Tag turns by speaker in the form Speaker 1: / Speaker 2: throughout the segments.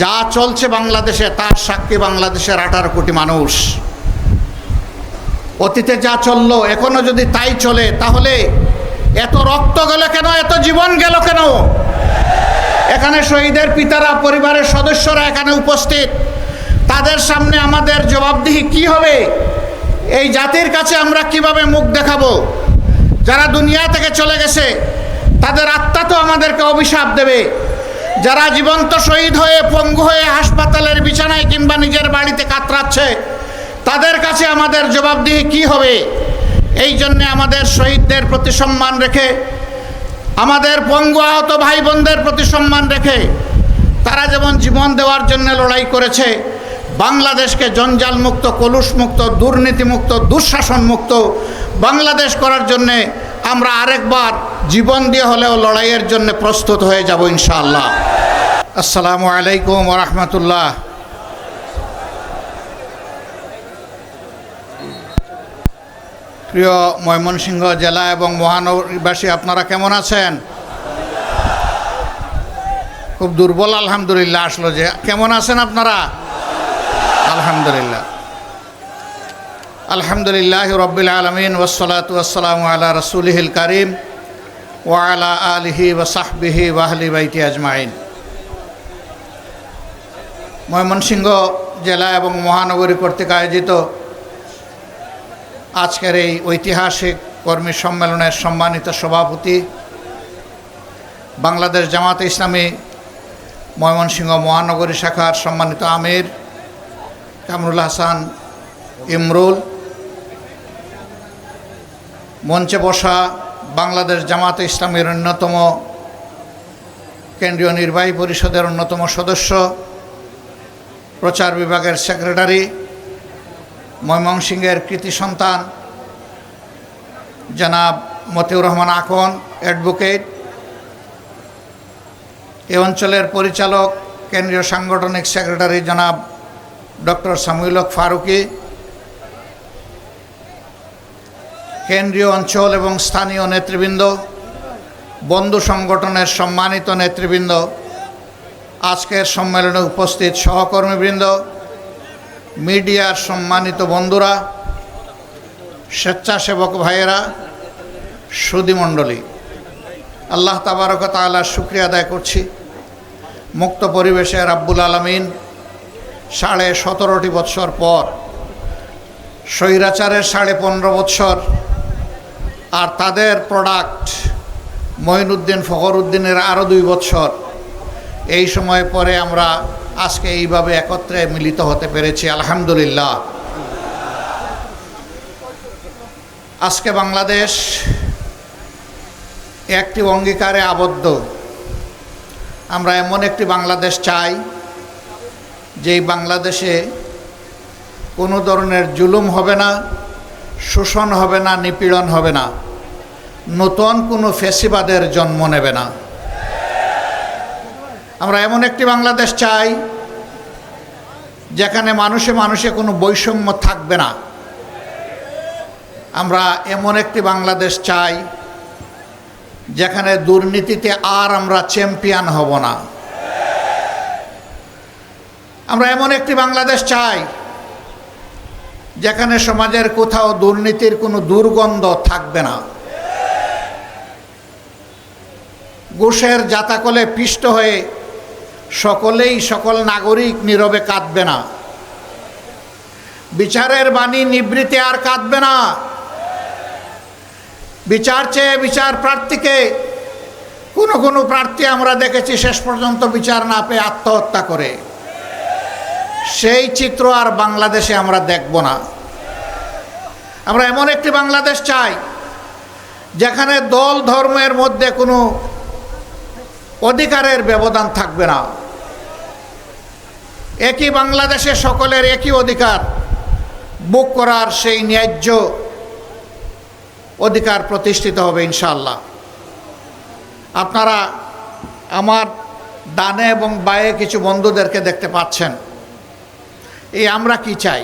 Speaker 1: যা চলছে বাংলাদেশে তার সাক্ষী বাংলাদেশের 18 কোটি মানুষ। অতীতে যা চললো এখনো যদি তাই চলে তাহলে এত রক্ত গেল কেন, এত জীবন গেল কেন? এখানে শহীদের পিতারা, পরিবারের সদস্যরা এখানে উপস্থিত, তাদের সামনে আমাদের জবাবদিহি কি হবে? এই জাতির কাছে আমরা কিভাবে মুখ দেখাবো? যারা দুনিয়া থেকে চলে গেছে তাদের আত্মা তো আমাদেরকে অভিশাপ দেবে। যারা জীবন্ত শহীদ হয়ে পঙ্গু হয়ে হাসপাতালের বিছানায় কিংবা নিজের বাড়িতে কাতরাচ্ছে তাদের কাছে আমাদের জবাবদিহি কি হবে? এই জন্যে আমাদের শহীদদের প্রতি সম্মান রেখে, আমাদের পঙ্গু আহত ভাই বোনদের প্রতি সম্মান রেখে, তারা যেমন জীবন দেওয়ার জন্য লড়াই করেছে, বাংলাদেশকে জঞ্জাল মুক্ত, কলুষ মুক্ত, দুর্নীতি মুক্ত, দুঃশাসন মুক্ত বাংলাদেশ করার জন্যে আমরা আরেকবার জীবন দিয়ে হলেও লড়াইয়ের জন্য প্রস্তুত হয়ে যাব ইনশাআল্লাহ। আসসালামু আলাইকুম ওয়া রাহমাতুল্লাহ। প্রিয় ময়মনসিংহ জেলা এবং মহানগরবাসী, আপনারা কেমন আছেন? খুব দুর্বল আলহামদুলিল্লাহ আসলো যে। কেমন আছেন আপনারা? আলহামদুলিল্লাহ। আলহামদুলিল্লাহ রব্বিল আলামিন ওয়াসসালাতু ওয়াসসালামু আলা রাসূলিহিল কারীম ওয়া আলা আলিহি ওয়া সাহবিহি ওয়া আহলি বাইতি আজমাইন। ময়মনসিংহ জেলা এবং মহানগরী কর্তৃক আয়োজিত আজকের এই ঐতিহাসিক কর্মী সম্মেলনের সম্মানিত সভাপতি, বাংলাদেশ জামাতে ইসলামী ময়মনসিংহ মহানগরী শাখার সম্মানিত আমির কামরুল হাসান ইমরুল, মঞ্চে বসা বাংলাদেশ জামাতে ইসলামীর অন্যতম কেন্দ্রীয় নির্বাহী পরিষদের অন্যতম সদস্য, প্রচার বিভাগের সেক্রেটারি, ময়মনসিংহের কৃতি সন্তান জনাব মতিউর রহমান আকন অ্যাডভোকেট, এ অঞ্চলের পরিচালক কেন্দ্রীয় সাংগঠনিক সেক্রেটারি জনাব ডক্টর সামিউল হক ফারুকি, কেন্দ্রীয় অঞ্চল এবং স্থানীয় নেতৃবৃন্দ, বন্ধু সংগঠনের সম্মানিত নেতৃবৃন্দ, আজকের সম্মেলনে উপস্থিত সহকর্মীবৃন্দ, মিডিয়ার সম্মানিত বন্ধুরা, স্বেচ্ছাসেবক ভাইয়েরা, সুধীমণ্ডলী, আল্লাহ তাবারক ওয়া তাআলার শুকরিয়া আদায় করছি। মুক্ত পরিবেশে রাব্বুল আলামিন 17.5 বৎসর পর, স্বৈরাচারের 15.5 বৎসর আর তাদের প্রোডাক্ট মঈনুদ্দিন ফখরুদ্দিনের আরও 2 বৎসর, এই সময় পরে আমরা আজকে এইভাবে একত্রে মিলিত হতে পেরেছি আলহামদুলিল্লাহ। আজকে বাংলাদেশ একটি অঙ্গীকারে আবদ্ধ। আমরা এমন একটি বাংলাদেশ চাই যেই বাংলাদেশে কোনো ধরনের জুলুম হবে না, শোষণ হবে না, নিপীড়ন হবে না, নতুন কোনো ফ্যাসিবাদের জন্ম নেবে না। আমরা এমন একটি বাংলাদেশ চাই যেখানে মানুষে মানুষে কোনো বৈষম্য থাকবে না। আমরা এমন একটি বাংলাদেশ চাই যেখানে দুর্নীতিতে আর আমরা চ্যাম্পিয়ন হব না। আমরা এমন একটি বাংলাদেশ চাই যেখানে সমাজের কোথাও দুর্নীতির কোনো দুর্গন্ধ থাকবে না। ঘুষের জাতাকলে পিষ্ট হয়ে সকল নাগরিক নীরবে কাঁদবে না। বিচারের বাণী নিবৃত্তে আর কাঁদবে না। বিচার চেয়ে বিচার প্রার্থীকে কোনো প্রার্থী আমরা দেখেছি শেষ পর্যন্ত বিচার না পেয়ে আত্মহত্যা করে। সেই চিত্র আর বাংলাদেশে আমরা দেখব না। আমরা এমন একটি বাংলাদেশ চাই যেখানে দল ধর্মের মধ্যে কোনো অধিকারের ব্যবধান থাকবে না। একই বাংলাদেশে সকলের একই অধিকার ভোগ করার সেই ন্যায্য অধিকার প্রতিষ্ঠিত হবে ইনশাআল্লাহ। আপনারা আমার ডানে এবং বায়ে কিছু বন্ধুদেরকে দেখতে পাচ্ছেন। এই আমরা কি চাই?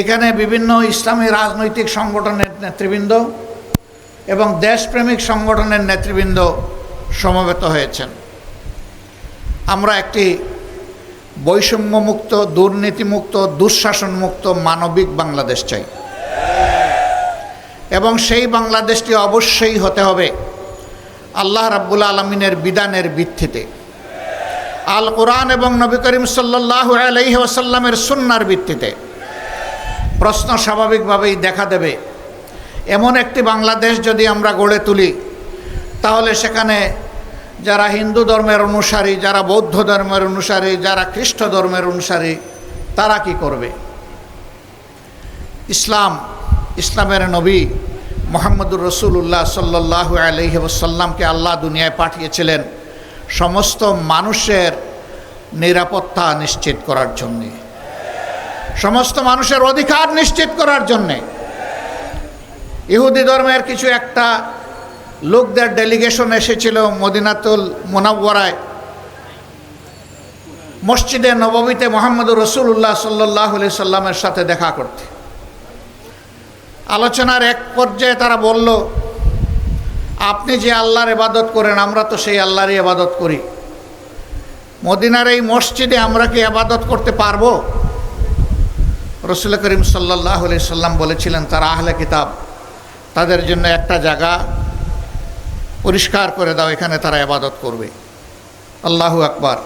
Speaker 1: এখানে বিভিন্ন ইসলামী রাজনৈতিক সংগঠনের নেতৃবৃন্দ এবং দেশপ্রেমিক সংগঠনের নেতৃবৃন্দ সমবেত হয়েছেন। আমরা একটি বৈষম্যমুক্ত, দুর্নীতিমুক্ত, দুঃশাসনমুক্ত মানবিক বাংলাদেশ চাই, এবং সেই বাংলাদেশটি অবশ্যই হতে হবে আল্লাহ রাব্বুল আলামিনের বিধানের ভিত্তিতে, আল কোরআন এবং নবী করিম সাল্লাল্লাহু আলাইহি ওয়াসাল্লামের সুন্নাহর ভিত্তিতে। প্রশ্ন স্বাভাবিকভাবেই দেখা দেবে, এমন একটি বাংলাদেশ যদি আমরা গড়ে তুলি, তাহলে সেখানে যারা হিন্দু ধর্মের অনুসারী, যারা বৌদ্ধ ধর্মের অনুসারী, যারা খ্রিস্ট ধর্মের অনুসারী, তারা কি করবে? ইসলামের নবী মুহাম্মদুর রাসূলুল্লাহ সাল্লাল্লাহু আলাইহি ওয়াসাল্লামকে আল্লাহ দুনিয়ায় পাঠিয়েছিলেন সমস্ত মানুষের নিরাপত্তা নিশ্চিত করার জন্যে, সমস্ত মানুষের অধিকার নিশ্চিত করার জন্যে। ইহুদি ধর্মের কিছু একটা লোকদের ডেলিগেশন এসেছিল মদিনাতুল মুনাওয়ারায়, মসজিদে নববীতে মুহাম্মদুর রাসূলুল্লাহ সাল্লাল্লাহু আলাইহি সাল্লামের সাথে দেখা করতে। আলোচনার এক পর্যায়ে তারা বলল, আপনি যে আল্লাহর ইবাদত করেন, আমরা তো সেই আল্লাহরই ইবাদত করি, মদিনার এই মসজিদে আমরা কি ইবাদত করতে পারবো? রাসূল করিম সাল্লাল্লাহু আলাইহি সাল্লাম বলেছিলেন, তারা আহলে কিতাব, তাদের জন্য একটা জায়গা পরিষ্কার করে দাও, এখানে তারা ইবাদত করবে। আল্লাহু আকবার।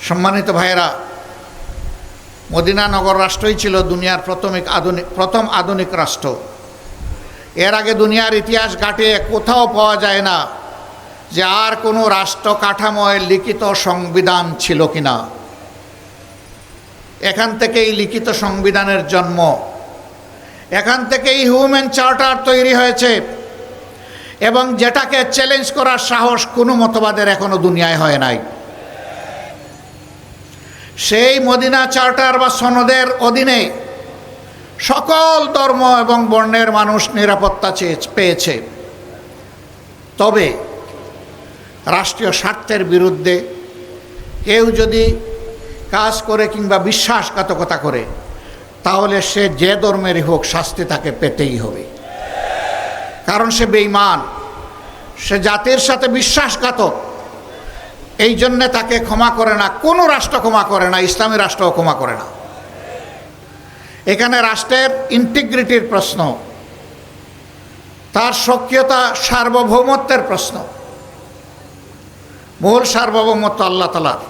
Speaker 1: সম্মানিত ভাইয়েরা, মদিনা নগর রাষ্ট্রই ছিল দুনিয়ার প্রথম আধুনিক রাষ্ট্র। এর আগে দুনিয়ার ইতিহাস ঘাটিয়ে কোথাও পাওয়া যায় না যে আর কোনো রাষ্ট্র কাঠামোয় লিখিত সংবিধান ছিল কিনা। এখান থেকেই লিখিত সংবিধানের জন্ম, এখান থেকেই হিউম্যান চার্টার তৈরি হয়েছে, এবং যেটাকে চ্যালেঞ্জ করার সাহস কোনো মতবাদের এখনো দুনিয়ায় হয় নাই। সেই মদিনা চার্টার বা সনদের অধীনে সকল ধর্ম এবং বর্ণের মানুষ নিরাপত্তা পেয়েছে। তবে রাষ্ট্রীয় স্বার্থের বিরুদ্ধে কেউ যদি কাজ করে কিংবা বিশ্বাসঘাতকতা করে, তাহলে সে যে ধর্মেরই হোক শাস্তি তাকে পেতেই হবে, কারণ সে বেঈমান, সে জাতির সাথে বিশ্বাসঘাতক। এই জন্যে তাকে ক্ষমা করে না, কোনো রাষ্ট্র ক্ষমা করে না, ইসলামী রাষ্ট্রও ক্ষমা করে না। এখানে রাষ্ট্রের ইন্টিগ্রিটির প্রশ্ন, তার সক্রিয়তা, সার্বভৌমত্বের প্রশ্ন। মূল সার্বভৌমত্ব আল্লাহ তাআলার।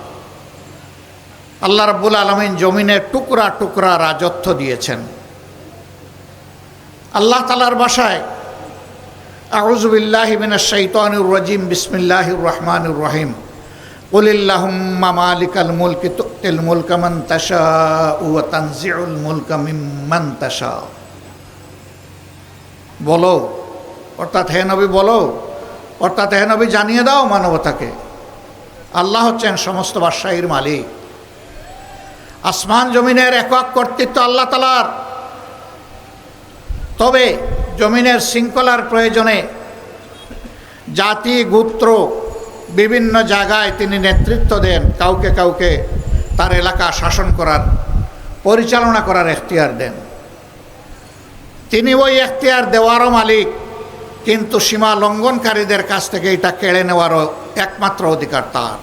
Speaker 1: আল্লাহ রাব্বুল আলামিন জমিনের টুকরা টুকরা রাজত্ব দিয়েছেন। আল্লাহ তাআলার ভাষায়, আউযু বিল্লাহি মিনাশ শাইতানির রাজিম, বিসমিল্লাহির রহমানির রহিম, কুলিল্লাহুম্মা মালিকাল মুলকি তুতিল মুলকা মান তাশাউ ওয়া তানজিউল মুলকা মিম্মান তাশাউ। বলো, অর্থাৎ হে নবী বলো, অর্থাৎ হে নবী জানিয়ে দাও মানবতাকে, আল্লাহ হচ্ছেন সমস্ত বাদশাহীর মালিক। আসমান জমিনের একক কর্তৃত্ব আল্লাহ তাআলার। তবে জমিনের শৃঙ্খলার প্রয়োজনে জাতি গোত্র বিভিন্ন জায়গায় তিনি নেতৃত্ব দেন, কাউকে কাউকে তার এলাকা শাসন করার, পরিচালনা করার এখতিয়ার দেন। তিনি ওই এখতিয়ার দেওয়ারও মালিক, কিন্তু সীমা লঙ্ঘনকারীদের কাছ থেকে এটা কেড়ে নেওয়ারও একমাত্র অধিকার তার।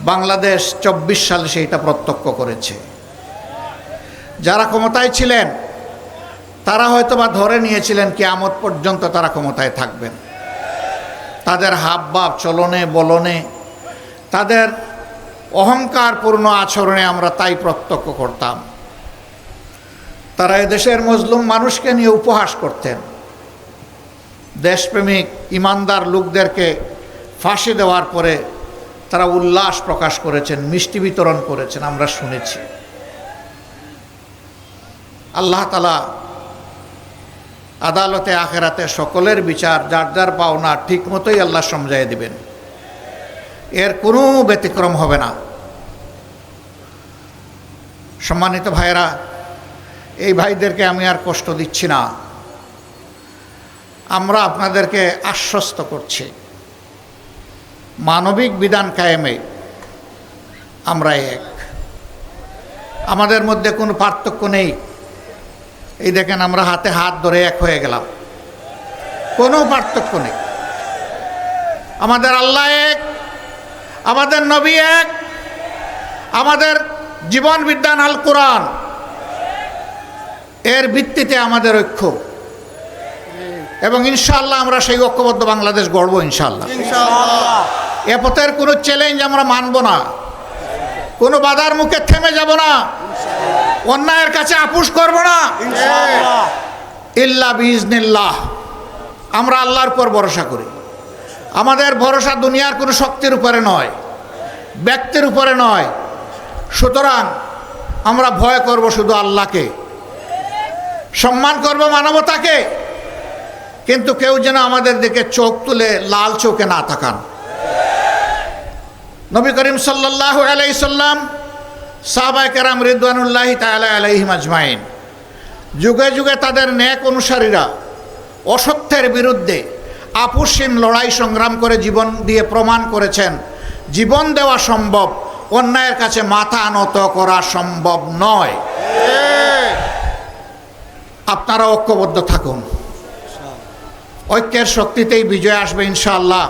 Speaker 1: বাংলাদেশ 24 সালে সেইটা প্রত্যক্ষ করেছে। যারা ক্ষমতায় ছিলেন তারা হয়তোবা ধরে নিয়েছিলেন কিয়ামত পর্যন্ত তারা ক্ষমতায় থাকবেন। তাদের হাবভাব, চলনে বলনে, তাদের অহংকারপূর্ণ আচরণে আমরা তাই প্রত্যক্ষ করতাম। তারা এদেশের মজলুম মানুষকে নিয়ে উপহাস করতেন। দেশপ্রেমিক ইমানদার লোকদেরকে ফাঁসি দেওয়ার পরে তারা উল্লাস প্রকাশ করেছেন, মিষ্টি বিতরণ করেছেন, আমরা শুনেছি। আল্লাহ তাআলা আদালতে আখেরাতে সকলের বিচার যার যার পাওনা ঠিক মতোই আল্লাহ সমঝাইয়ে দিবেন, এর কোনো ব্যতিক্রম হবে না। সম্মানিত ভাইয়েরা, এই ভাইদেরকে আমি আর কষ্ট দিচ্ছি না, আমরা আপনাদেরকে আশ্বস্ত করছি, মানবিক বিধান কায়েমে আমরা এক, আমাদের মধ্যে কোনো পার্থক্য নেই। এই দেখেন, আমরা হাতে হাত ধরে এক হয়ে গেলাম, কোনো পার্থক্য নেই। আমাদের আল্লাহ এক, আমাদের নবী এক, আমাদের জীবন বিজ্ঞান আল কোরআন, এর ভিত্তিতে আমাদের ঐক্য। এবং ইনশাআল্লাহ আমরা সেই ঐক্যবদ্ধ বাংলাদেশ গড়ব ইনশাআল্লাহ। এ পথের কোনো চ্যালেঞ্জ আমরা মানব না, কোনো বাধার মুখে থেমে যাব না, অন্যায়ের কাছে আপোষ করব না। ইল্লা বিইজনিল্লাহ। আমরা আল্লাহর উপর ভরসা করি। আমাদের ভরসা দুনিয়ার কোনো শক্তির উপরে নয়, ব্যক্তির উপরে নয়। সুতরাং আমরা ভয় করব শুধু আল্লাহকে, সম্মান করব মানবতাকে, কিন্তু কেউ যেন আমাদের দিকে চোখ তুলে লাল চোখে না তাকান। নবী করিম সাল্লাল্লাহু আলাইহি সাল্লাম, সাহাবায়ে কেরাম রিদওয়ানুল্লাহি তাআলা আলাইহিম আজমাইন, যুগে যুগে তাদের নেক অনুসারীরা অসত্যের বিরুদ্ধে আপোষহীন লড়াই সংগ্রাম করে জীবন দিয়ে প্রমাণ করেছেন জীবন দেওয়া সম্ভব, অন্যায়ের কাছে মাথা নত করা সম্ভব নয়। আপনারা ঐক্যবদ্ধ থাকুন, ঐক্যের শক্তিতেই বিজয় আসবে ইনশাআল্লাহ।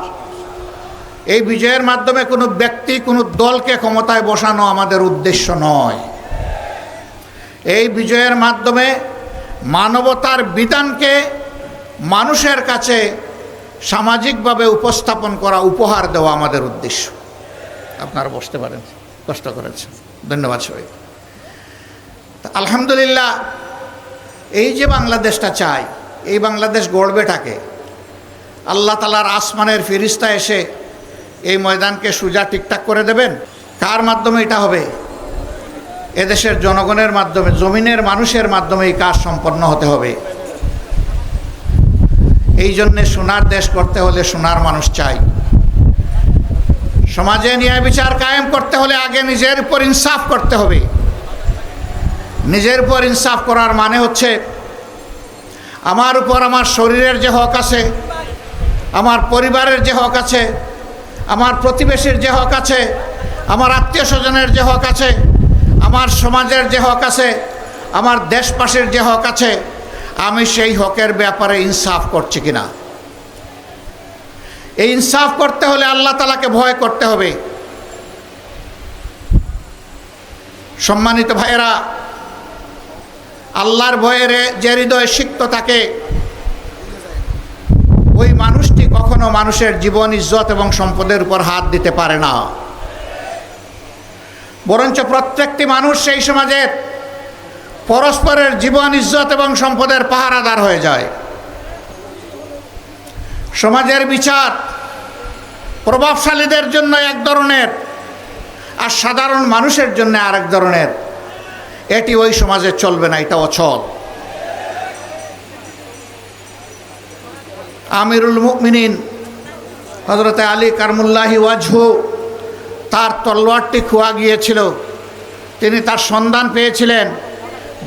Speaker 1: এই বিজয়ের মাধ্যমে কোনো ব্যক্তি, কোনো দলকে ক্ষমতায় বসানো আমাদের উদ্দেশ্য নয়। এই বিজয়ের মাধ্যমে মানবতার বিধানকে মানুষের কাছে সামাজিকভাবে উপস্থাপন করা, উপহার দেওয়া আমাদের উদ্দেশ্য। আপনারা বসতে পারেন, কষ্ট করেছেন, ধন্যবাদ সবাই। আলহামদুলিল্লাহ, এই যে বাংলাদেশটা চাই, এই বাংলাদেশ গড়বেটাকে আল্লাহ তাআলার আসমানের ফেরেশতা এসে এই ময়দানকে সোজা ঠিকঠাক করে দেবেন। কার মাধ্যমে এটা হবে? এদেশের জনগণের মাধ্যমে, জমিনের মানুষের মাধ্যমে এই কাজ সম্পন্ন হতে হবে। এই জন্যে সোনার দেশ করতে হলে সোনার মানুষ চাই। সমাজে ন্যায় বিচার কায়েম করতে হলে আগে নিজের উপর ইনসাফ করতে হবে। নিজের উপর ইনসাফ করার মানে হচ্ছে আমার উপর আমার শরীরের যে হক আছে, আমার পরিবারের যে হক আছে, আমার প্রতিবেশীর যে হক আছে, আমার আত্মীয় স্বজনের যে হক আছে, আমার সমাজের যে হক আছে, আমার দেশবাসীর যে হক আছে, আমি সেই হকের ব্যাপারে ইনসাফ করছি কিনা। এই ইনসাফ করতে হলে আল্লাহ তাআলাকে ভয় করতে হবে। সম্মানিত ভাইয়েরা, আল্লাহর ভয়ের যে হৃদয় সিক্ত থাকে, ওই মানুষটি কখনো মানুষের জীবন, ইজ্জত এবং সম্পদের উপর হাত দিতে পারে না। বরঞ্চ প্রত্যেকটি মানুষ সেই সমাজের পরস্পরের জীবন, ইজ্জত এবং সম্পদের পাহারাদার হয়ে যায়। সমাজের বিচার প্রভাবশালীদের জন্য এক ধরনের, আর সাধারণ মানুষের জন্য আরেক ধরনের। এটি ওই সমাজে চলবে না, এটা অচল। আমিরুল মুমিনিন হযরত আলী কারমুল্লাহি ওয়াজহু, তার তলোয়ারটি খোয়া গিয়েছিল। তিনি তার সন্ধান পেয়েছিলেন।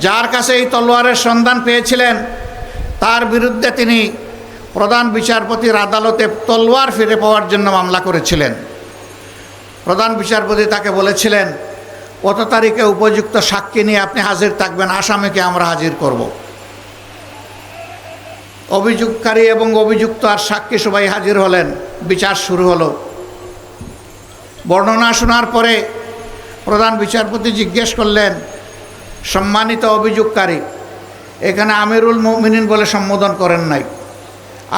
Speaker 1: যার কাছে এই তলোয়ারের সন্ধান পেয়েছিলেন তার বিরুদ্ধে তিনি প্রধান বিচারপতির আদালতে তলোয়ার ফিরে পাওয়ার জন্য মামলা করেছিলেন। প্রধান বিচারপতি তাকে বলেছিলেন, কত তারিখে উপযুক্ত সাক্ষী নিয়ে আপনি হাজির থাকবেন, আসামিকে আমরা হাজির করব। অভিযোগকারী এবং অভিযুক্ত আর সাক্ষী সবাই হাজির হলেন। বিচার শুরু হলো। বর্ণনা শোনার পরে প্রধান বিচারপতি জিজ্ঞেস করলেন, সম্মানিত অভিযোগকারী, এখানে আমিরুল মুমিনিন বলে সম্বোধন করেন নাই।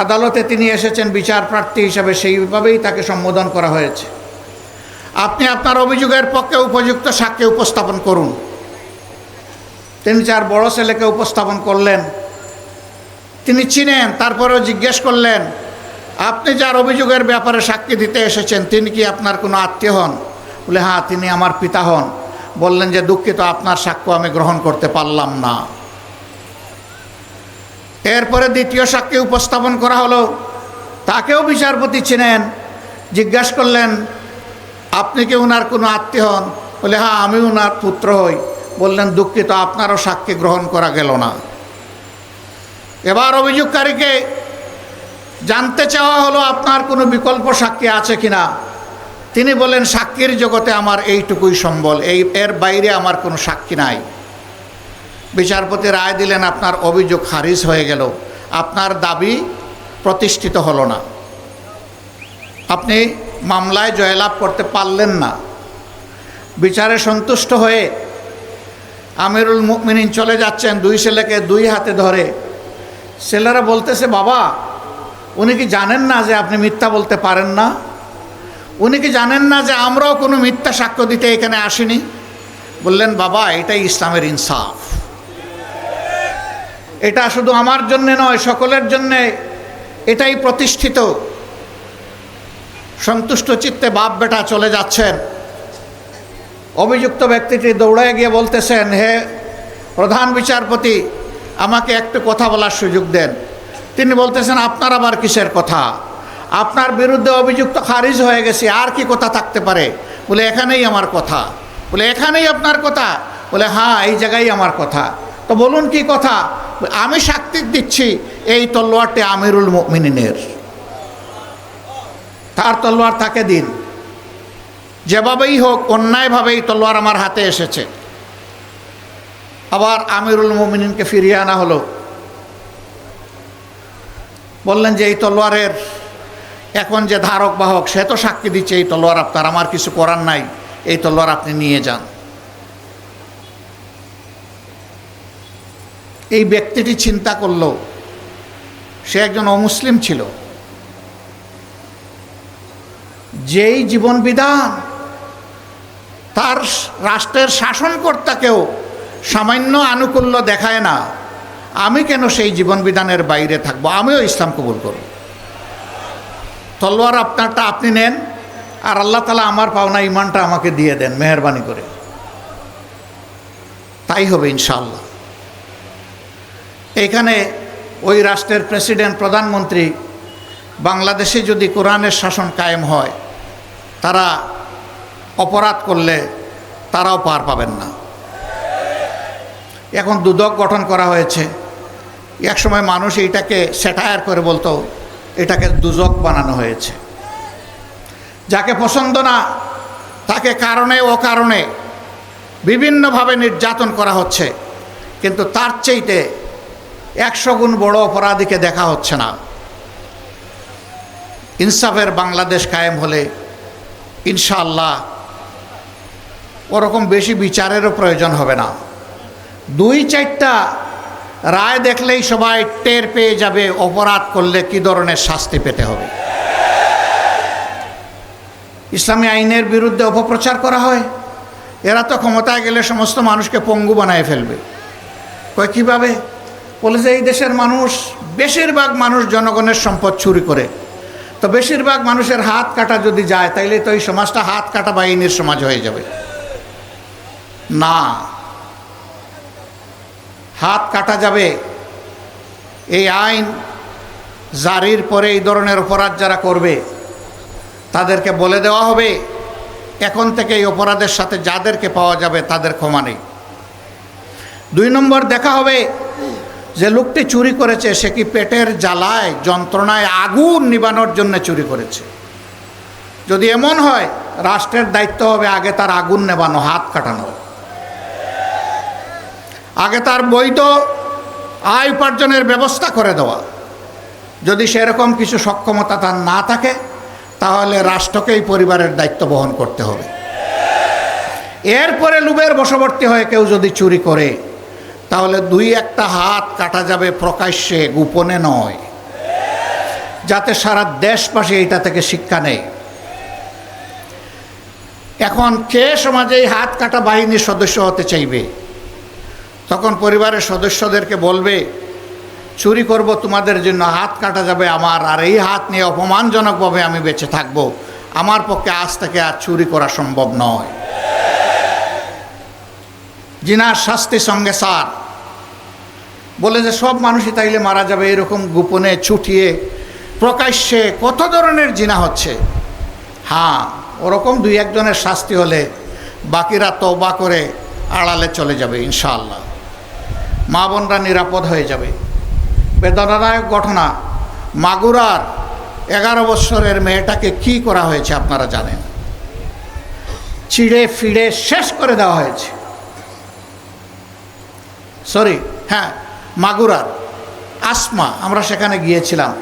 Speaker 1: আদালতে তিনি এসেছেন বিচার প্রার্থী হিসাবে, সেইভাবেই তাকে সম্বোধন করা হয়েছে। আপনি আপনার অভিযোগের পক্ষে উপযুক্ত সাক্ষী উপস্থাপন করুন। তিনি তার বড় ছেলেকে উপস্থাপন করলেন। তিনি চিনেন, তারপরেও জিজ্ঞেস করলেন, আপনি যার অভিযোগের ব্যাপারে সাক্ষী দিতে এসেছেন তিনি কি আপনার কোনো আত্মীয় হন? বলে, হ্যাঁ, তিনি আমার পিতা হন। বললেন যে, দুঃখিত, আপনার সাক্ষ্য আমি গ্রহণ করতে পারলাম না। এরপরে দ্বিতীয় সাক্ষী উপস্থাপন করা হলো। তাকেও বিচারপতি চিনেন। জিজ্ঞাসা করলেন, আপনি কি ওনার কোনো আত্মীয় হন? বলে, হ্যাঁ, আমি ওনার পুত্র হই। বললেন, দুঃখিত, আপনারও সাক্ষী গ্রহণ করা গেল না। এবার অভিযোগকারীকে জানতে চাওয়া হলো, আপনার কোনো বিকল্প সাক্ষী আছে কিনা? তিনি বলেন, সাক্ষীর জগতে আমার এইটুকুই সম্বল, এর বাইরে আমার কোনো সাক্ষী নাই। বিচারপতি রায় দিলেন, আপনার অভিযোগ খারিজ হয়ে গেল, আপনার দাবি প্রতিষ্ঠিত হলো না। আপনি মামলায় জয়লাভ করতে পারলেন না, বিচারে সন্তুষ্ট হয়ে আমিরুল মুমিনিন চলে যাচ্ছেন, দুই ছেলেকে দুই হাতে ধরে। ছেলেরা বলতেছে, বাবা উনি কি জানেন না যে আপনি মিথ্যা বলতে পারেন না? উনি কি জানেন না যে আমরাও কোনো মিথ্যা সাক্ষ্য দিতে এখানে আসিনি? বললেন, বাবা এটাই ইসলামের ইনসাফ, এটা শুধু আমার জন্যে নয় সকলের জন্যে এটাই প্রতিষ্ঠিত। সন্তুষ্ট চিত্তে বাপ বেটা চলে যাচ্ছেন। অভিযুক্ত ব্যক্তিটি দৌড়ায় গিয়ে বলতেছেন, হে প্রধান বিচারপতি, আমাকে একটু কথা বলার সুযোগ দেন। তিনি বলতেছেন, আপনার আবার কিসের কথা? আপনার বিরুদ্ধে অভিযুক্ত খারিজ হয়ে গেছে, আর কি কথা থাকতে পারে? বলে, এখানেই আমার কথা। বলে, এখানেই আপনার কথা? বলে, হ্যাঁ এই জায়গায় আমার কথা। তো বলুন কি কথা? আমি সাক্ষী দিচ্ছি এই তলোয়ারটি আমিরুল মুমিনিনের, তার তলোয়ার তাকে দিন। যেভাবেই হোক অন্যায়ভাবেই তলোয়ার আমার হাতে এসেছে। আবার আমিরুল মুমিনিনকে ফিরিয়ে আনা হলো। বললেন যে এই তলোয়ারের এখন যে ধারক বাহক সে তো সাক্ষী দিচ্ছে এই তলোয়ার আপনার, আমার কিছু করার নাই, এই তলোয়ার আপনি নিয়ে যান। এই ব্যক্তিটি চিন্তা করল, সে একজন অমুসলিম ছিল, যেই জীবন বিধান তার রাষ্ট্রের শাসনকর্তাকেও সামান্য আনুকূল্য দেখায় না, আমি কেন সেই জীবন বিধানের বাইরে থাকবো? আমিও ইসলাম কবুল করব। তলোয়ার আপনারটা আপনি নেন, আর আল্লাহ তাআলা আমার পাওনা ইমানটা আমাকে দিয়ে দেন মেহেরবানি করে। তাই হবে ইনশাআল্লাহ। এইখানে ওই রাষ্ট্রের প্রেসিডেন্ট, প্রধানমন্ত্রী, বাংলাদেশে যদি কোরআনের শাসন কায়েম হয়, তারা অপরাধ করলে তারাও পার পাবেন না। এখন দুদক গঠন করা হয়েছে। একসময় মানুষ এইটাকে স্যাটায়ার করে বলতো এটাকে দুজক বানানো হয়েছে। যাকে পছন্দ না তাকে কারণে অকারণে বিভিন্নভাবে নির্যাতন করা হচ্ছে, কিন্তু তার চাইতে 100 গুণ বড় অপরাধীকে দেখা হচ্ছে না। ইনসাফের বাংলাদেশ কায়েম হলে ইনশাআল্লাহ ওরকম বেশি বিচারেরও প্রয়োজন হবে না। 2-4টা রায় দেখলেই সবাই টের পেয়ে যাবে অপরাধ করলে কী ধরনের শাস্তি পেতে হবে। ইসলামী আইনের বিরুদ্ধে অপপ্রচার করা হয়। এরা তো ক্ষমতায় গেলে সমস্ত মানুষকে পঙ্গু বানায় ফেলবে। কয় কীভাবে? বলে যে এই দেশের মানুষ, বেশিরভাগ মানুষ জনগণের সম্পদ চুরি করে, তো বেশিরভাগ মানুষের হাত কাটা যদি যায় তাইলে তো এই সমাজটা হাত কাটা বাহিনীর সমাজ হয়ে যাবে। না, হাত কাটা যাবে। এই আইন জারির পরে এই ধরনের অপরাধ যারা করবে তাদেরকে বলে দেওয়া হবে এখন থেকে এই অপরাধের সাথে যাদেরকে পাওয়া যাবে তাদের ক্ষমা নেই। 2 নম্বর দেখা হবে যে লোকটি চুরি করেছে সে কি পেটের জ্বালায় যন্ত্রণায় আগুন নিবানোর জন্য চুরি করেছে। যদি এমন হয় রাষ্ট্রের দায়িত্ব হবে আগে তার আগুন নেবানো, হাত কাটানো, আগে তার বৈধ আয় উপার্জনের ব্যবস্থা করে দেওয়া। যদি সেরকম কিছু সক্ষমতা তার না থাকে তাহলে রাষ্ট্রকেই পরিবারের দায়িত্ব বহন করতে হবে। এরপরে লোভের বশবর্তী হয়ে কেউ যদি চুরি করে তাহলে 2-1টা হাত কাটা যাবে প্রকাশ্যে, গোপনে নয়, যাতে সারা দেশবাসী এটা থেকে শিক্ষা নেয়। এখন কে সমাজে এই হাত কাটা বাহিনীর সদস্য হতে চাইবে? তখন পরিবারের সদস্যদেরকে বলবে চুরি করব তোমাদের জন্য, হাত কাটা যাবে আমার, আর এই হাত নিয়ে অপমানজনকভাবে আমি বেঁচে থাকব, আমার পক্ষে আজ থেকে আর চুরি করা সম্ভব নয়। জিনার শাস্তি সঙ্গে সার। বলে যে সব মানুষই তাইলে মারা যাবে, এরকম গোপনে ছুটিয়ে প্রকাশ্যে কত ধরনের জিনা হচ্ছে। হ্যাঁ, ওরকম 2-1 জনের শাস্তি হলে বাকিরা তওবা করে আড়ালে চলে যাবে ইনশাআল্লাহ। মা বোনরা নিরাপদ হয়ে যাবে। বেদনাদায়ক ঘটনা, মাগুরার 11 বছরের মেয়েটাকে কি করা হয়েছে আপনারা জানেন? চিড়ে ফিড়ে শেষ করে দেওয়া হয়েছে। হ্যাঁ, মাগুরার আসমা, আমরা সেখানে গিয়েছিলাম।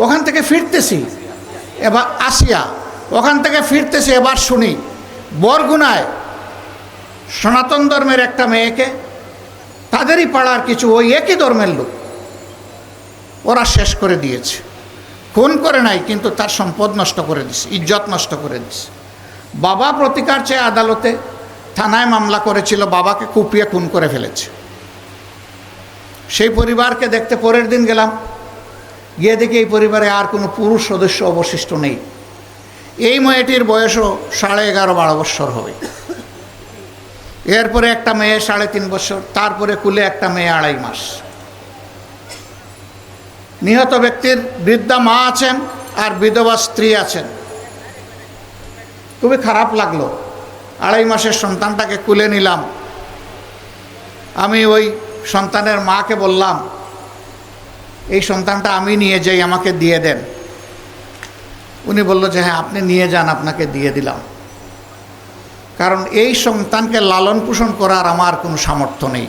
Speaker 1: ওখান থেকে ফিরতেছি, এবার আসিয়া ওখান থেকে ফিরতেছে, এবার শুনি বরগুনায় সনাতন ধর্মের একটা মেয়েকে তাদেরই পাড়ার কিছু ওই একই ধর্মের লোক ওরা শেষ করে দিয়েছে। খুন করে নাই, কিন্তু তার সম্পদ নষ্ট করে দিছে, ইজ্জত নষ্ট করে দিছে। বাবা প্রতিকার চেয়ে আদালতে থানায় মামলা করেছিল, বাবাকে কুপিয়ে খুন করে ফেলেছে। সেই পরিবারকে দেখতে পরের দিন গেলাম, গিয়ে দেখি এই পরিবারে আর কোনো পুরুষ সদস্য অবশিষ্ট নেই। এই মেয়েটির বয়সও 11.5-12 বছর হবে। এরপরে একটা মেয়ে 3.5 বছর, তারপরে কুলে একটা মেয়ে 2.5 মাস। নিহত ব্যক্তির বৃদ্ধা মা আছেন আর বিধবা স্ত্রী আছেন। খুবই খারাপ লাগলো। 2.5 মাসের সন্তানটাকে কুলে নিলাম। আমি ওই সন্তানের মাকে বললাম, এই সন্তানটা আমি নিয়ে যাই, আমাকে দিয়ে দেন। উনি বলল যে হ্যাঁ আপনি নিয়ে যান, আপনাকে দিয়ে দিলাম। কারণ এই সন্তানকে লালন পোষণ করার আমার কোনো সামর্থ্য নেই।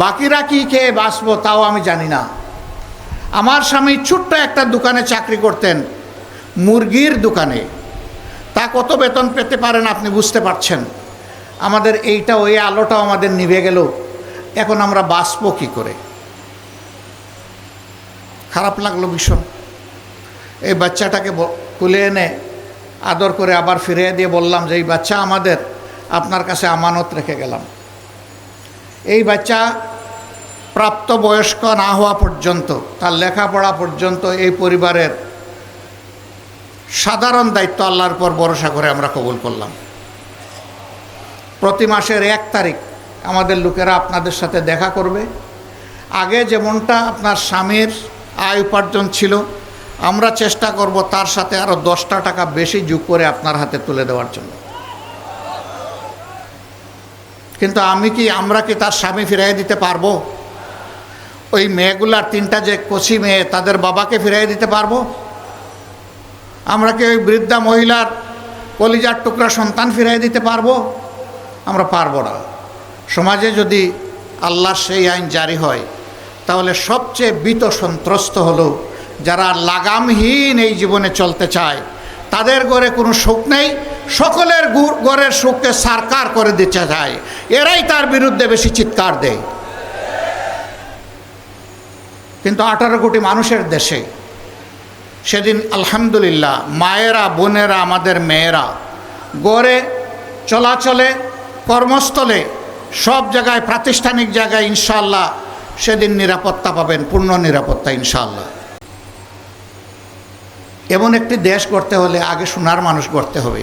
Speaker 1: বাকিরা কি খেয়ে বাঁচবো তাও আমি জানি না। আমার স্বামী ছোট্ট একটা দোকানে চাকরি করতেন, মুরগির দোকানে। তা কত বেতন পেতে পারেন আপনি বুঝতে পারছেন। আমাদের এইটা, ওই আলোটাও আমাদের নিভে গেল, এখন আমরা বাঁচবো কী করে? খারাপ লাগলো ভীষণ। এই বাচ্চাটাকে তুলে এনে আদর করে আবার ফিরিয়ে দিয়ে বললাম যে এই বাচ্চা আমাদের, আপনার কাছে আমানত রেখে গেলাম। এই বাচ্চা প্রাপ্তবয়স্ক না হওয়া পর্যন্ত, তার লেখাপড়া পর্যন্ত এই পরিবারের সাধারণ দায়িত্ব আল্লাহর উপর ভরসা করে আমরা কবুল করলাম। প্রতি মাসের 1 তারিখ আমাদের লোকেরা আপনাদের সাথে দেখা করবে। আগে যেমনটা আপনার স্বামীর আয় উপার্জন ছিল, আমরা চেষ্টা করব তার সাথে আরও 10টা টাকা বেশি যোগ করে আপনার হাতে তুলে দেওয়ার জন্য। কিন্তু আমরা কি তার স্বামী ফিরিয়ে দিতে পারবো? ওই মেয়েগুলার 3টা যে কচি মেয়ে, তাদের বাবাকে ফিরিয়ে দিতে পারবো? আমরা কি ওই বৃদ্ধা মহিলার কলিজার টুকরা সন্তান ফিরিয়ে দিতে পারবো? আমরা পারবো না। সমাজে যদি আল্লাহর সেই আইন জারি হয়, তাহলে সবচেয়ে ভীত সন্ত্রস্ত হলো যারা লাগামহীন এই জীবনে চলতে চায়। তাদের ঘরে কোনো সুখ নেই, সকলের ঘরের সুখকে সারকার করে দিতে চায়, এরাই তার বিরুদ্ধে বেশি চিৎকার দেয়। কিন্তু 18 কোটি মানুষের দেশে সেদিন আলহামদুলিল্লাহ মায়েরা, বোনেরা, আমাদের মেয়েরা গড়ে, চলাচলে, কর্মস্থলে, সব জায়গায়, প্রাতিষ্ঠানিক জায়গায় ইনশাআল্লাহ সেদিন নিরাপত্তা পাবেন, পূর্ণ নিরাপত্তা ইনশাআল্লাহ। এমন একটি দেশ গড়তে হলে আগে সোনার মানুষ গড়তে হবে,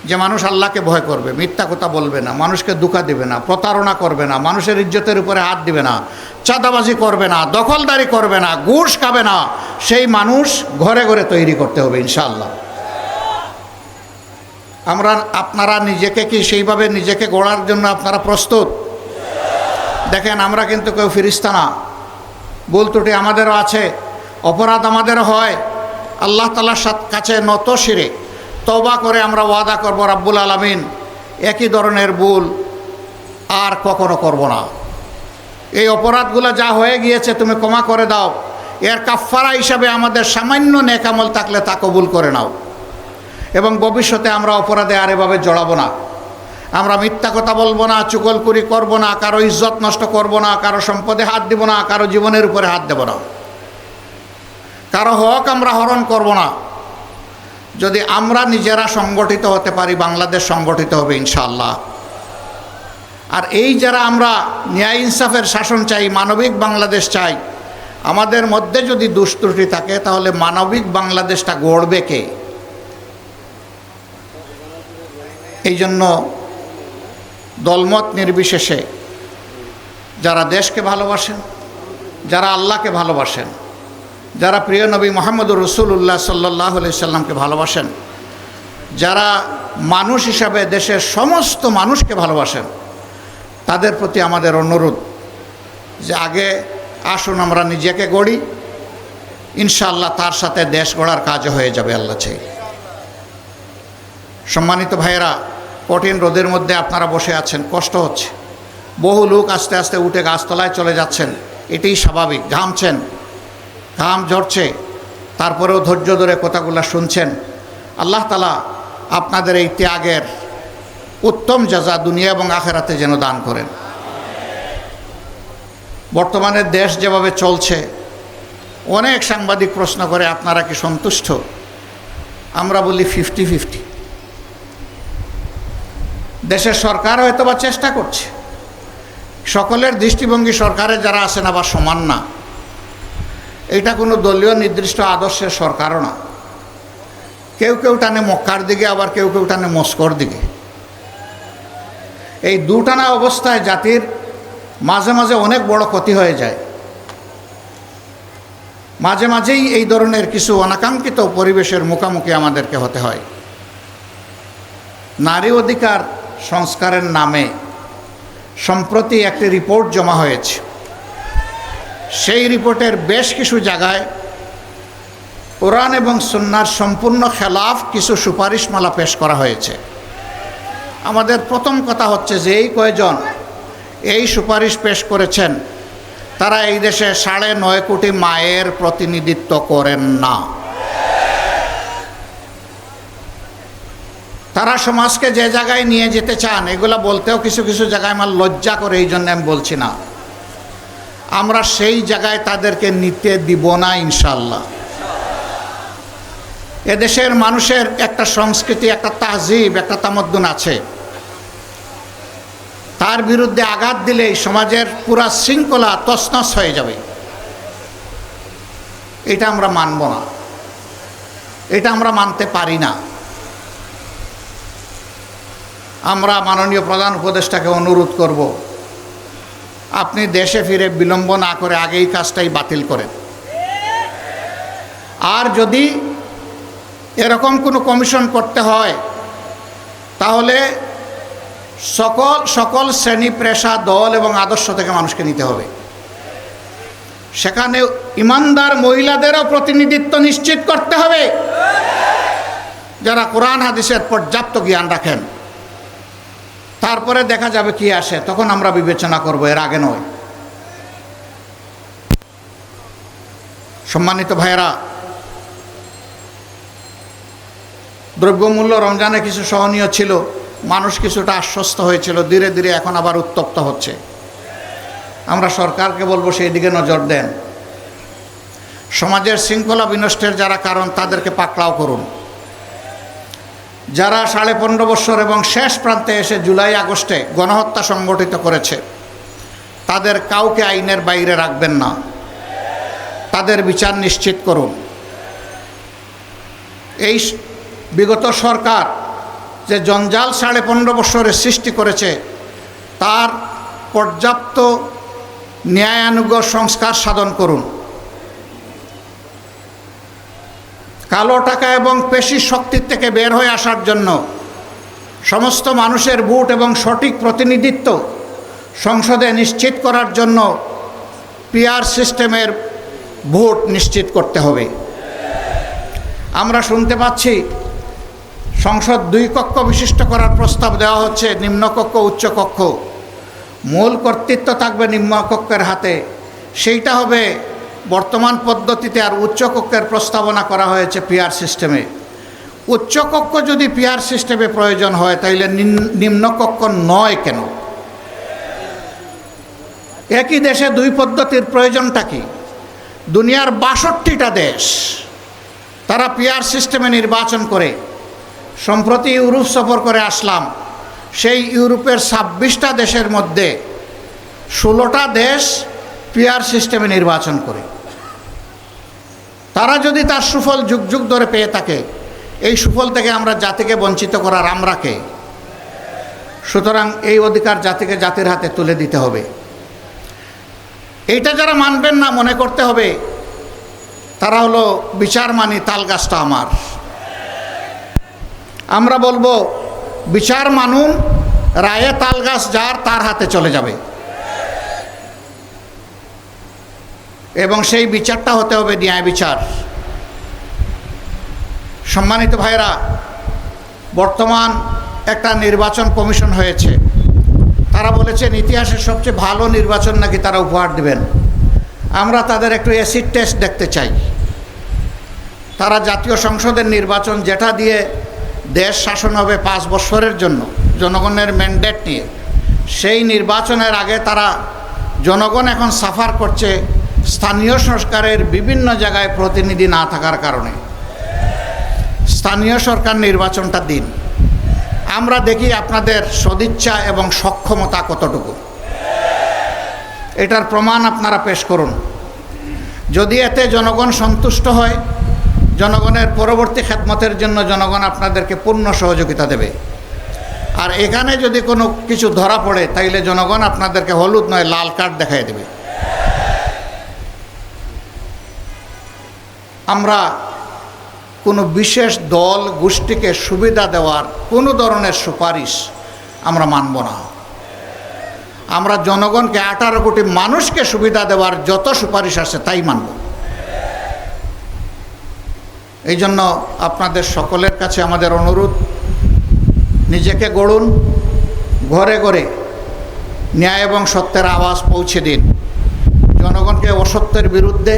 Speaker 1: যে মানুষ আল্লাহকে ভয় করবে, মিথ্যা কথা বলবে না, মানুষকে ধোঁকা দেবে না, প্রতারণা করবে না, মানুষের ইজ্জতের উপরে হাত দিবে না, চাঁদাবাজি করবে না, দখলদারি করবে না, ঘুষ খাবে না। সেই মানুষ ঘরে ঘরে তৈরি করতে হবে ইনশাআল্লাহ। আপনারা নিজেকে কি সেইভাবে নিজেকে গড়ার জন্য আপনারা প্রস্তুত? দেখেন, আমরা কিন্তু কেউ ফিরিস্তা না। ভুল ত্রুটি আমাদেরও আছে, অপরাধ আমাদেরও হয়। আল্লাহ তাআলার কাছে নত শিরে তওবা করে আমরা ওয়াদা করব, রাব্বুল আলামিন একই ধরনের ভুল আর কখনো করব না। এই অপরাধগুলো যা হয়ে গিয়েছে তুমি ক্ষমা করে দাও। এর কাফফারা হিসাবে আমাদের সামান্য নেক আমল থাকলে তা কবুল করে নাও, এবং ভবিষ্যতে আমরা অপরাধে আর এভাবে জড়াবো না। আমরা মিথ্যা কথা বলবো না, চুগলখুরি করব না, কারো ইজ্জত নষ্ট করব না, কারো সম্পদে হাত দিব না, কারো জীবনের উপরে হাত দেব না, কারো হক আমরা হরণ করব না। যদি আমরা নিজেরা সংগঠিত হতে পারি, বাংলাদেশ সংগঠিত হবে ইনশাআল্লাহ। আর এই যারা আমরা ন্যায় ইনসাফের শাসন চাই, মানবিক বাংলাদেশ চাই, আমাদের মধ্যে যদি দুষ্ত্রুটি থাকে, তাহলে মানবিক বাংলাদেশটা গড়বে কে? এই জন্য দলমত নির্বিশেষে যারা দেশকে ভালোবাসেন, যারা আল্লাহকে ভালোবাসেন, যারা প্রিয় নবী মুহাম্মদুর রাসূলুল্লাহ সাল্লাল্লাহু আলাইহি সাল্লামকে ভালোবাসেন, যারা মানুষ হিসাবে দেশের সমস্ত মানুষকে ভালোবাসেন, তাদের প্রতি আমাদের অনুরোধ যে আগে আসুন আমরা নিজেকে গড়ি, ইনশাআল্লাহ তার সাথে দেশ গড়ার কাজও হয়ে যাবে আল্লাহ চাই। সম্মানিত ভাইয়েরা, কঠিন রোদের মধ্যে আপনারা বসে আছেন, কষ্ট হচ্ছে। বহু লোক আস্তে আস্তে উঠে গাছতলায় চলে যাচ্ছেন, এটাই স্বাভাবিক। ঘামছেন, ঘাম ঝরছে, তারপরেও ধৈর্য ধরে কথাগুলো শুনছেন। আল্লাহ তাআলা আপনাদের এই ত্যাগের উত্তম জাযা দুনিয়া এবং আখিরাতে যেন দান করেন। বর্তমানে দেশ যেভাবে চলছে, অনেক সাংবাদিক প্রশ্ন করে আপনারা কি সন্তুষ্ট? আমরা বলি 50-50। দেশের সরকার হয়তো বা চেষ্টা করছে, সকলের দৃষ্টিভঙ্গি সরকারে যারা আছেন আবার সমান না। এটা কোনো দলীয় নির্দিষ্ট আদর্শের সরকারও না। কেউ কেউ টানে মক্কার দিকে, আবার কেউ কেউ টানে মস্কোর দিকে। এই দুটানা অবস্থায় জাতির মাঝে মাঝে অনেক বড় ক্ষতি হয়ে যায়। মাঝে মাঝেই এই ধরনের কিছু অনাকাঙ্ক্ষিত পরিবেশের মুখোমুখি আমাদেরকে হতে হয়। নারী অধিকার সংস্কারের নামে সম্প্রতি একটি রিপোর্ট জমা হয়েছে। সেই রিপোর্টের বেশ কিছু জায়গায় কোরআন এবং সুন্নাহর সম্পূর্ণ খেলাফ কিছু সুপারিশমালা পেশ করা হয়েছে। আমাদের প্রথম কথা হচ্ছে যে এই কয়জন এই সুপারিশ পেশ করেছেন তারা এই দেশে 9.5 কোটি মায়ের প্রতিনিধিত্ব করেন না। তারা সমাজকে যে জায়গায় নিয়ে যেতে চান এগুলো বলতেও কিছু কিছু জায়গায় আমার লজ্জা করে, এই জন্য আমি বলছি না। আমরা সেই জায়গায় তাদেরকে নিতে দিব না ইনশাআল্লাহ। এদেশের মানুষের একটা সংস্কৃতি, একটা তাহজিব, একটা তামাদ্দুন আছে। তার বিরুদ্ধে আঘাত দিলেই সমাজের পুরা শৃঙ্খলা তছনছ হয়ে যাবে। এটা আমরা মানব না, এটা আমরা মানতে পারি না। আমরা মাননীয় প্রধান উপদেষ্টাকে অনুরোধ করব, আপনি দেশে ফিরে বিলম্ব না করে আগেই কাজটাই বাতিল করেন। আর যদি এরকম কোনো কমিশন করতে হয় তাহলে সকল শ্রেণী, পেশা, দল এবং আদর্শ থেকে মানুষকে নিতে হবে। সেখানে ইমানদার মহিলাদেরও প্রতিনিধিত্ব নিশ্চিত করতে হবে, যারা কোরআন হাদিসের পর্যাপ্ত জ্ঞান রাখেন। তারপরে দেখা যাবে কি আসে, তখন আমরা বিবেচনা করব, এর আগে নয়। সম্মানিত ভাইয়েরা, দ্রব্যমূল্য রমজানে কিছু সহনীয় ছিল, মানুষ কিছুটা আশ্বস্ত হয়েছিল, ধীরে ধীরে এখন আবার উত্তপ্ত হচ্ছে। আমরা সরকারকে বলবো সেই দিকে নজর দেন। সমাজের শৃঙ্খলা বিনষ্টের যারা কারণ তাদেরকে পাকড়াও করুন। যারা 15.5 বছর এবং শেষ প্রান্তে এসে জুলাই আগস্টে গণহত্যা সংগঠিত করেছে তাদের কাউকে আইনের বাইরে রাখবেন না, তাদের বিচার নিশ্চিত করুন। এই বিগত সরকার যে জঞ্জাল 15.5 বছরে সৃষ্টি করেছে তার পর্যাপ্ত ন্যায়ানুগ সংস্কার সাধন করুন। কালো টাকা এবং পেশি শক্তির থেকে বের হয়ে আসার জন্য সমস্ত মানুষের ভোট এবং সঠিক প্রতিনিধিত্ব সংসদে নিশ্চিত করার জন্য পিআর সিস্টেমের ভোট নিশ্চিত করতে হবে। আমরা শুনতে পাচ্ছি সংসদ 2 কক্ষ বিশিষ্ট করার প্রস্তাব দেওয়া হচ্ছে, নিম্নকক্ষ উচ্চকক্ষ। মূল কর্তৃত্ব থাকবে নিম্নকক্ষের হাতে, সেইটা হবে বর্তমান পদ্ধতিতে। আর উচ্চকক্ষের প্রস্তাবনা করা হয়েছে পিআর সিস্টেমে। উচ্চকক্ষ যদি পিআর সিস্টেমে প্রয়োজন হয় তাহলে নিম্নকক্ষ নয় কেন? একই দেশে 2 পদ্ধতির প্রয়োজনটা কি? দুনিয়ার 62টা দেশ তারা পিআর সিস্টেমে নির্বাচন করে। সম্প্রতি ইউরোপ সফর করে আসলাম, সেই ইউরোপের 26টা দেশের মধ্যে 16টা দেশ পিআর সিস্টেমে নির্বাচন করে। তারা যদি তার সুফল যুগ যুগ ধরে পেয়ে থাকে, এই সুফল থেকে আমরা জাতিকে বঞ্চিত করার আমরা কে? সুতরাং এই অধিকার জাতিকে জাতির হাতে তুলে দিতে হবে। এইটা যারা মানবেন না, মনে করতে হবে তারা হলো বিচার মানি তাল গাছটা আমার। আমরা বলবো বিচার মানুন, রায়ে তাল গাছ যার তার হাতে চলে যাবে। এবং সেই বিচারটা হতে হবে ন্যায় বিচার। সম্মানিত ভাইরা, বর্তমান একটা নির্বাচন কমিশন হয়েছে। তারা বলেছেন ইতিহাসের সবচেয়ে ভালো নির্বাচন নাকি তারা উপহার দেবেন। আমরা তাদের একটু অ্যাসিড টেস্ট দেখতে চাই। তারা জাতীয় সংসদের নির্বাচন, যেটা দিয়ে দেশ শাসন হবে 5 বছরের জন্য জনগণের ম্যান্ডেট নিয়ে, সেই নির্বাচনের আগে তারা জনগণ এখন সাফার করছে স্থানীয় সরকারের বিভিন্ন জায়গায় প্রতিনিধি না থাকার কারণে। স্থানীয় সরকার নির্বাচনটা দিন, আমরা দেখি আপনাদের সদিচ্ছা এবং সক্ষমতা কতটুকু। এটার প্রমাণ আপনারা পেশ করুন। যদি এতে জনগণ সন্তুষ্ট হয়, জনগণের পরবর্তী খেদমতের জন্য জনগণ আপনাদেরকে পূর্ণ সহযোগিতা দেবে। আর এখানে যদি কোনো কিছু ধরা পড়ে, তাইলে জনগণ আপনাদেরকে হলুদ নয় লাল কার্ড দেখাই দেবে। আমরা কোনো বিশেষ দল গোষ্ঠীকে সুবিধা দেওয়ার কোনো ধরনের সুপারিশ আমরা মানব না। আমরা জনগণকে 18 কোটি মানুষকে সুবিধা দেওয়ার যত সুপারিশ আছে তাই মানব। এই জন্য আপনাদের সকলের কাছে আমাদের অনুরোধ, নিজেকে গড়ুন, ঘরে ঘরে ন্যায় এবং সত্যের আওয়াজ পৌঁছে দিন। জনগণকে অসত্যের বিরুদ্ধে,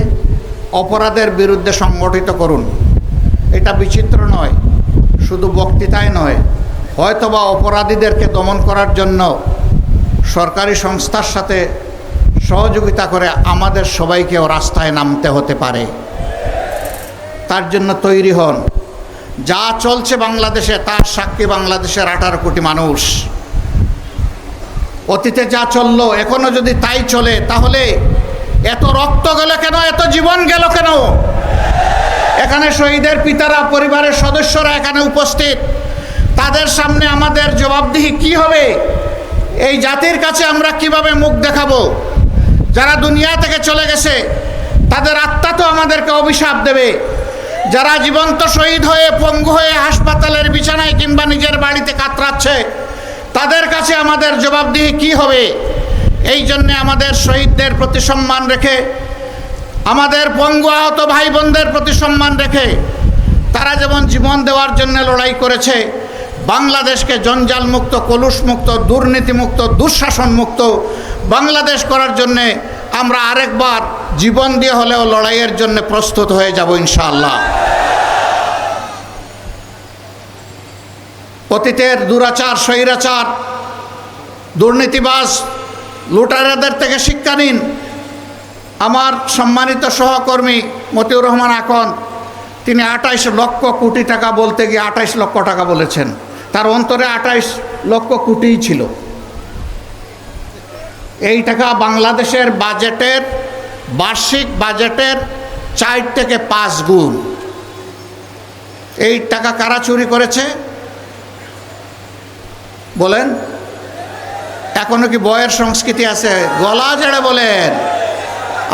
Speaker 1: অপরাধের বিরুদ্ধে সংগঠিত করুন। এটা বিচিত্র নয়, শুধু বক্তৃতায় নয়, হয়তোবা অপরাধীদেরকে দমন করার জন্য সরকারি সংস্থার সাথে সহযোগিতা করে আমাদের সবাইকেও রাস্তায় নামতে হতে পারে। তার জন্য তৈরি হন। যা চলছে বাংলাদেশে তার সাক্ষী বাংলাদেশের 18 কোটি মানুষ। অতীতে যা চললো এখনো যদি তাই চলে, তাহলে এত রক্ত গেল কেন, এত জীবন গেল কেন? এখানে শহীদের পিতারা, পরিবারের সদস্যরা এখানে উপস্থিত, তাদের সামনে আমাদের জবাবদিহি কি হবে? এই জাতির কাছে আমরা কিভাবে মুখ দেখাবো? যারা দুনিয়া থেকে চলে গেছে তাদের আত্মা তো আমাদেরকে অভিশাপ দেবে। যারা জীবন্ত শহীদ হয়ে, পঙ্গু হয়ে হাসপাতালের বিছানায় কিংবা নিজের বাড়িতে কাতরাচ্ছে, তাদের কাছে আমাদের জবাবদিহি কি হবে? এই জন্যে আমাদের শহীদদের প্রতি সম্মান রেখে, আমাদের পঙ্গু আহত ভাই বোনদের প্রতি সম্মান রেখে, তারা যেমন জীবন দেওয়ার জন্য লড়াই করেছে, বাংলাদেশকে জঞ্জাল মুক্ত, কলুষ মুক্ত, দুর্নীতি মুক্ত, দুঃশাসন মুক্ত বাংলাদেশ করার জন্যে আমরা আরেকবার জীবন দিয়ে হলেও লড়াইয়ের জন্য প্রস্তুত হয়ে যাব ইনশাআল্লাহ। অতীতের দুরাচার, স্বৈরাচার, দুর্নীতিবাজ, লুটারাদের থেকে শিক্ষা নিন। আমার সম্মানিত সহকর্মী মতিউর রহমান আকন, তিনি 28 লক্ষ কোটি টাকা বলতে গিয়ে 28 লক্ষ টাকা বলেছেন। তার অন্তরে 28 লক্ষ কোটিই ছিল। এই টাকা বাংলাদেশের বাজেটের, বার্ষিক বাজেটের 4 থেকে 5 গুণ। এই টাকা কারা চুরি করেছে বলেন? এখনো কি বয়ের সংস্কৃতি আছে? গলা জেড়ে বলেন।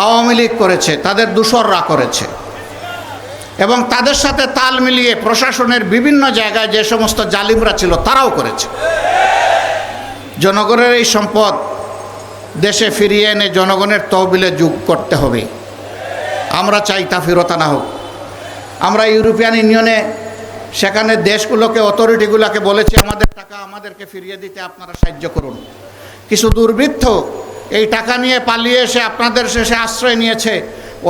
Speaker 1: আওয়ামী লীগ করেছে, তাদের দূষররা করেছে। এবং তাদের সাথে তাল মিলিয়ে প্রশাসনের বিভিন্ন জায়গায় যে সমস্ত জালিমরা ছিল তারাও করেছে। জনগণের এই সম্পদ দেশে ফিরিয়ে এনে জনগণের তহবিলে যোগ করতে হবে। আমরা চাই তা ফেরত আনা হোক। আমরা ইউরোপিয়ান ইউনিয়নে, সেখানে দেশগুলোকে, অথরিটিগুলোকে বলেছি আমাদের টাকা আমাদেরকে ফিরিয়ে দিতে আপনারা সাহায্য করুন। কিছু দুর্বৃত্ত এই টাকা নিয়ে পালিয়ে এসে আপনাদের শেষে আশ্রয় নিয়েছে,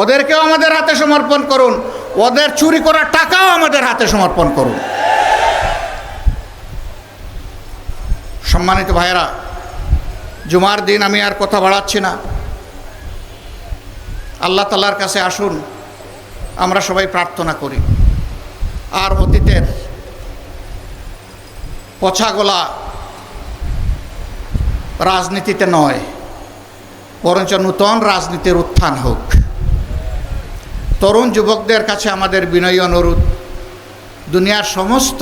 Speaker 1: ওদেরকেও আমাদের হাতে সমর্পণ করুন। ওদের চুরি করা টাকাও আমাদের হাতে সমর্পণ করুন। সম্মানিত ভাইয়েরা, জুমার দিন আমি আর কথা বাড়াচ্ছি না। আল্লাহ তাআলার কাছে আসুন, আমরা সবাই প্রার্থনা করি। আর অতীতের পছাগোলা রাজনীতিতে নয়, বরঞ্চ নূতন রাজনীতির উত্থান হোক। তরুণ যুবকদের কাছে আমাদের বিনয়ী অনুরোধ, দুনিয়ার সমস্ত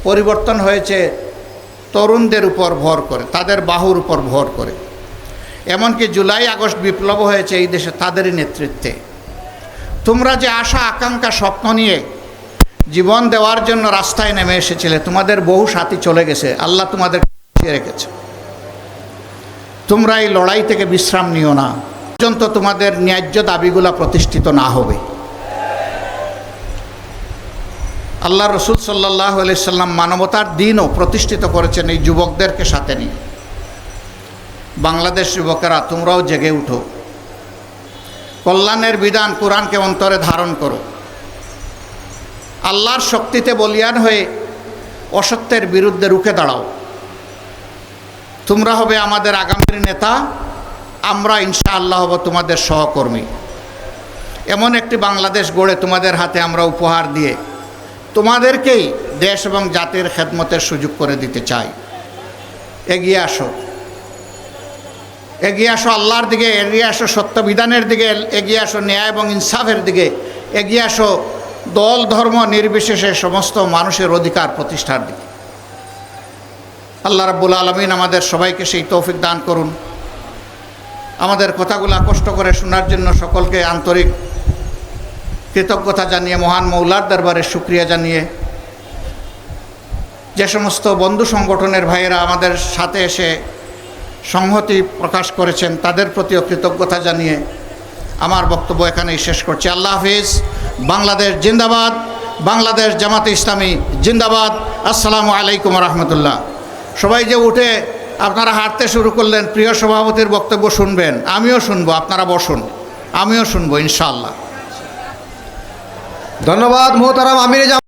Speaker 1: পরিবর্তন হয়েছে তরুণদের উপর ভর করে, তাদের বাহুর উপর ভর করে। এমনকি জুলাই আগস্ট বিপ্লব হয়েছে এই দেশে তাদেরই নেতৃত্বে। তোমরা যে আশা, আকাঙ্ক্ষা, স্বপ্ন নিয়ে জীবন দেওয়ার জন্য রাস্তায় নেমে এসেছিলে, তোমাদের বহু সাথী চলে গেছে, আল্লাহ তোমাদের রেখেছে। তোমরা এই লড়াই থেকে বিশ্রাম নিও না পর্যন্ত তোমাদের ন্যায্য দাবিগুলা প্রতিষ্ঠিত না হবে। আল্লাহ রসুল সাল্লাল্লাহু আলাইহি সাল্লাম মানবতার দিনও প্রতিষ্ঠিত করেছেন এই যুবকদেরকে সাথে নিয়ে। বাংলাদেশ যুবকেরা, তোমরাও জেগে উঠো, কল্যাণের বিধান কোরআনকে অন্তরে ধারণ করো। আল্লাহর শক্তিতে বলিয়ান হয়ে অসত্যের বিরুদ্ধে রুখে দাঁড়াও। তোমরা হবে আমাদের আগামীর নেতা, আমরা ইনশাআল্লাহ হব তোমাদের সহকর্মী। এমন একটি বাংলাদেশ গড়ে তোমাদের হাতে আমরা উপহার দিয়ে তোমাদেরকেই দেশ এবং জাতির খেদমতের সুযোগ করে দিতে চাই। এগিয়ে আসো, এগিয়ে আসো আল্লাহর দিকে, এগিয়ে আসো সত্য বিধানের দিকে, এগিয়ে আসো ন্যায় এবং ইনসাফের দিকে, এগিয়ে আসো দল ধর্ম নির্বিশেষে সমস্ত মানুষের অধিকার প্রতিষ্ঠার দিকে। আল্লাহ রাব্বুল আলামিন আমাদের সবাইকে সেই তৌফিক দান করুন। আমাদের কথাগুলো কষ্ট করে শোনার জন্য সকলকে আন্তরিক কৃতজ্ঞতা জানিয়ে, মহান মৌলার দরবারে শুকরিয়া জানিয়ে, যে সমস্ত বন্ধু সংগঠনের ভাইয়েরা আমাদের সাথে এসে সংহতি প্রকাশ করেছেন তাদের প্রতিও কৃতজ্ঞতা জানিয়ে আমার বক্তব্য এখানেই শেষ করছি। আল্লাহ হাফিজ। বাংলাদেশ জিন্দাবাদ, বাংলাদেশ জামাতে ইসলামী জিন্দাবাদ। আসসালামু আলাইকুম রহমতুল্লাহ। সবাই যে উঠে আপনারা হাঁটতে শুরু করলেন, প্রিয় সভাপতির বক্তব্য শুনবেন, আমিও শুনবো, আপনারা বসুন, আমিও শুনবো ইনশাআল্লাহ।
Speaker 2: ধন্যবাদ মোহতারাম আমিরে জামাত।